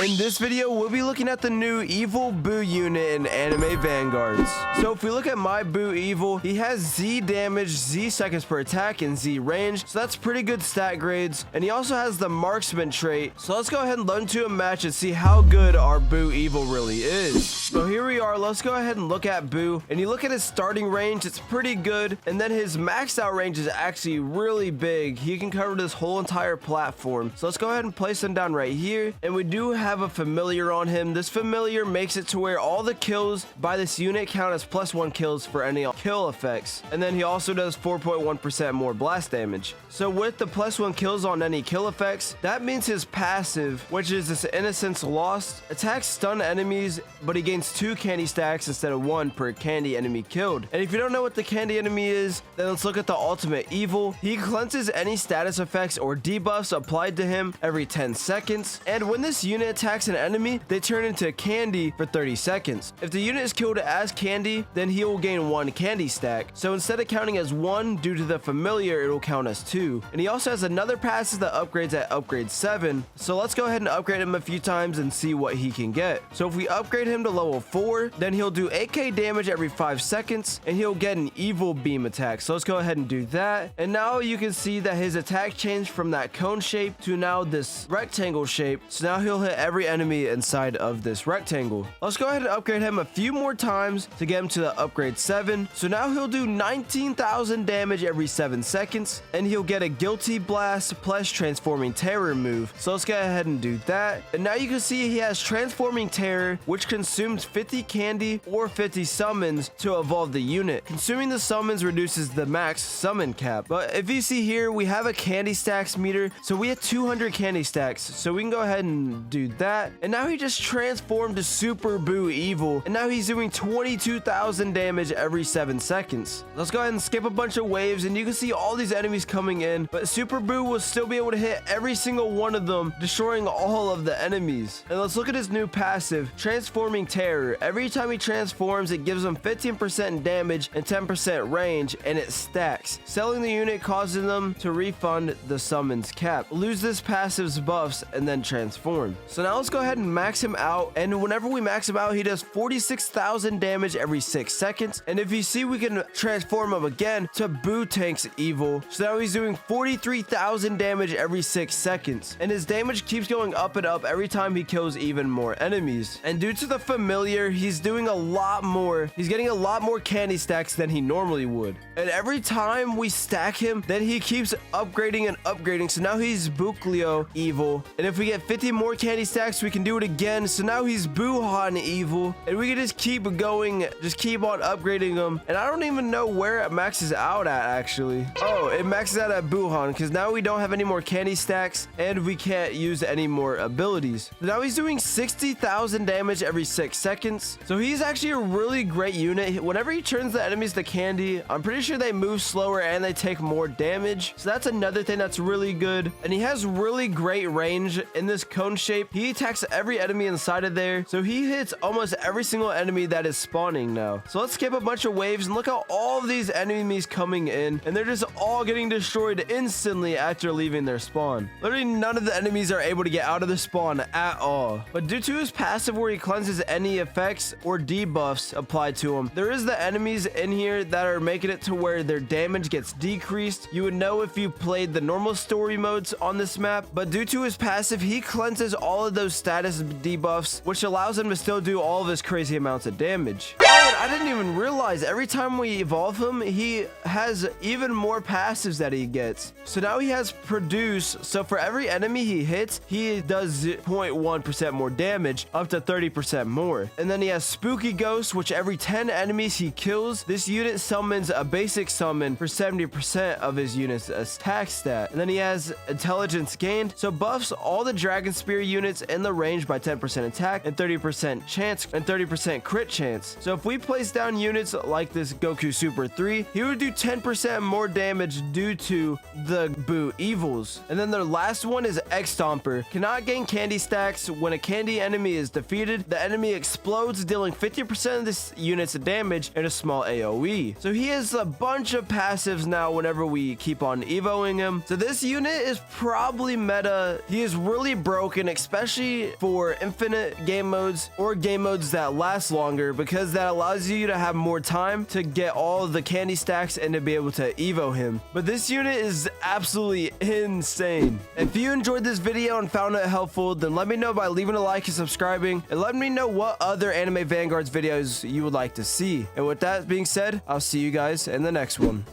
In this video, we'll be looking at the new evil Boo unit in anime Vanguards. So if we look at my Boo evil, he has Z damage, Z seconds per attack, and Z range. So that's pretty good stat grades. And he also has the marksman trait. So let's go ahead and load into a match and see how good our Boo evil really is. So here we are. Let's go ahead and look at Boo. And you look at his starting range, it's pretty good. And then his maxed out range is actually really big. He can cover this whole entire platform. So let's go ahead and place him down right here. And we do have a familiar on him. This familiar makes it to where all the kills by this unit count as +1 kills for any kill effects. And then he also does 4.1% more blast damage. So with the +1 kills on any kill effects, that means his passive, which is this Innocence Lost, attacks stun enemies, but he gains 2 candy stacks instead of 1 per candy enemy killed. And if you don't know what the candy enemy is, then let's look at the ultimate evil. He cleanses any status effects or debuffs applied to him every 10 seconds. And when this unit attacks an enemy, they turn into candy for 30 seconds. If the unit is killed as candy, then he will gain 1 candy stack. So instead of counting as 1 due to the familiar, it will count as 2. And he also has another passive that upgrades at upgrade 7. So let's go ahead and upgrade him a few times and see what he can get. So if we upgrade him to level 4, then he'll do 8k damage every 5 seconds and he'll get an evil beam attack. So let's go ahead and do that. And now you can see that his attack changed from that cone shape to now this rectangle shape. So now he'll hit every enemy inside of this rectangle. Let's go ahead and upgrade him a few more times to get him to the upgrade 7. So now he'll do 19,000 damage every 7 seconds and he'll get a guilty blast plus transforming terror move. So let's go ahead and do that. And now you can see he has transforming terror, which consumes 50 candy or 50 summons to evolve the unit. Consuming the summons reduces the max summon cap. But if you see here, we have a candy stacks meter. So we have 200 candy stacks. So we can go ahead and do that. And now he just transformed to Super Boo Evil. And now he's doing 22,000 damage every 7 seconds. Let's go ahead and skip a bunch of waves. And you can see all these enemies coming in. But Super Boo will still be able to hit every single one of them, destroying all of the enemies. And let's look at his new passive, Transforming Terror. Every time he transforms, it gives him 15% damage and 10% range, and it stacks. Selling the unit causes them to refund the summons cap. Lose this passive's buffs and then transform. So now let's go ahead and max him out. And whenever we max him out, he does 46,000 damage every 6 seconds. And if you see, we can transform him again to Boo Tank's Evil. So now he's doing 43,000 damage every 6 seconds. And his damage keeps going up and up every time he kills even more enemies. And due to the familiar, he's doing a lot more. He's getting a lot more candy stacks than he normally would. And every time we stack him, then he keeps upgrading and upgrading. So now he's Bukleo Evil. And if we get 50 more candy stacks, we can do it again. So now he's Buhan Evil. And we can just keep going, just keep on upgrading him. And I don't even know where it maxes out at, actually. Oh, it maxes out at Buhan because now we don't have any more candy stacks and we can't use any more abilities. Now he's doing 60,000 damage every 6 seconds. So he's actually a really great unit. Whenever he turns the enemies to candy, I'm pretty sure they move slower and they take more damage. So that's another thing that's really good. And he has really great range in this cone shape. He attacks every enemy inside of there. So he hits almost every single enemy that is spawning now. So let's skip a bunch of waves and look at all of these enemies coming in. And they're just all getting destroyed instantly after leaving their spawn. Literally none of the enemies are able to get out of the spawn at all. But due to his passive where he cleanses any effects or debuffs applied to him, there is the enemies in here that are making it to where their damage gets decreased. You would know if you played the normal story modes on this map, but due to his passive, he cleanses all of those status debuffs, which allows him to still do all of his crazy amounts of damage. Oh, I didn't even realize every time we evolve him, he has even more passives that he gets. So now he has Produce. So for every enemy he hits, he does 0.1% more damage, up to 30% more. And then he has Spooky Ghost, which every 10 enemies he kills, this unit summons a basic summon for 70% of his unit's attack stat. And then he has Intelligence Gained, so buffs all the Dragon Spear units in the range by 10% attack and 30% chance and 30% crit chance. So if we place down units like this Goku Super 3, he would do 10% more damage due to the Boo Evils. And then the last one is X Stomper. Cannot gain candy stacks. When a candy enemy is defeated, the enemy explodes, dealing 50% of this unit's damage and a small AoE. So he has a bunch of passives now whenever we keep on evoing him. So this unit is probably meta. He is really broken, especially for infinite game modes or game modes that last longer, because that allows you to have more time to get all the candy stacks and to be able to evo him. But this unit is absolutely insane. If you enjoyed this video and found it helpful, then let me know by leaving a like and subscribing, and let me know what other Anime Vanguards videos you would like to see. And with that being said, I'll see you guys in the next one.